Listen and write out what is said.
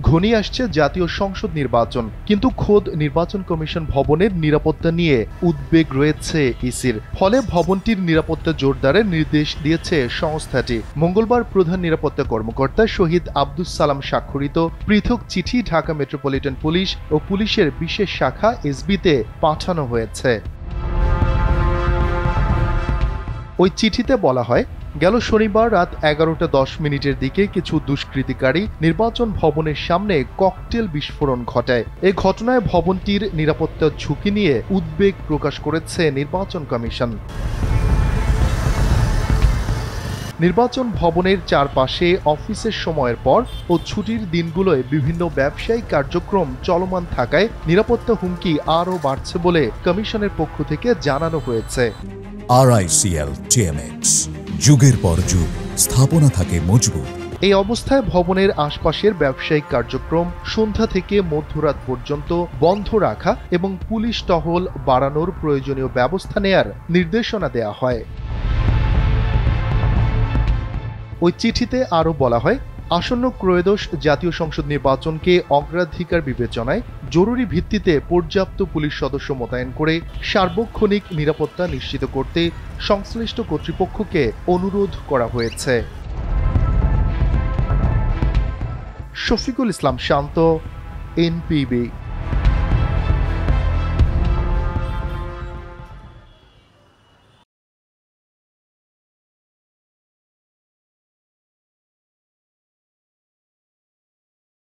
ঘনিয়ে আসছে জাতীয় সংসদ নির্বাচন, কিন্তু খোদ নির্বাচন কমিশন ভবনের নিরাপত্তা নিয়ে উদ্বেগ রয়েছে ইসির। ফলে ভবনটির নিরাপত্তা জোরদারের নির্দেশ দিয়েছে সংস্থাটি। মঙ্গলবার প্রধান নিরাপত্তা কর্মকর্তা শহীদ আব্দুস সালাম স্বাক্ষরিত পৃথক চিঠি ঢাকা মেট্রোপলিটন পুলিশ ও পুলিশের বিশেষ শাখা এসবিতে পাঠানো হয়েছে। ওই চিঠিতে বলা হয়, গেল শনিবার রাত 11:10 দিকে কিছু দুষ্কৃতিকারী নির্বাচন ভবনের সামনে ককটেল বিস্ফোরণ ঘটায়। এই ঘটনায় ভবনটির নিরাপত্তার ঝুঁকি নিয়ে উদ্বেগ প্রকাশ করেছে নির্বাচন কমিশন। নির্বাচন ভবনের চারপাশে অফিসের সময়ের পর ও ছুটির দিনগুলোয় বিভিন্ন ব্যবসায়িক কার্যক্রম চলমান থাকায় নিরাপত্তা হুমকি আরও বাড়ছে বলে কমিশনের পক্ষ থেকে জানানো হয়েছে। RICL TMX, যুগের পর যুগ স্থাপনা থাকে মজবুত। এই অবস্থায় ভবনের আশপাশের ব্যবসায়িক কার্যক্রম সন্ধ্যা থেকে মধ্যরাত পর্যন্ত বন্ধ রাখা এবং পুলিশ টহল বাড়ানোর প্রয়োজনীয় ব্যবস্থা নেয়ার নির্দেশনা দেয়া হয়। ওই চিঠিতে আরও বলা হয়, আসন্ন ত্রয়োদশ জাতীয় সংসদ নির্বাচনকে অগ্রাধিকার বিবেচনায় জরুরি ভিত্তিতে পর্যাপ্ত পুলিশ সদস্য মোতায়েন করে সার্বক্ষণিক নিরাপত্তা নিশ্চিত করতে সংশ্লিষ্ট কর্তৃপক্ষকে অনুরোধ করা হয়েছে। শফিকুল ইসলাম শান্ত, NPB।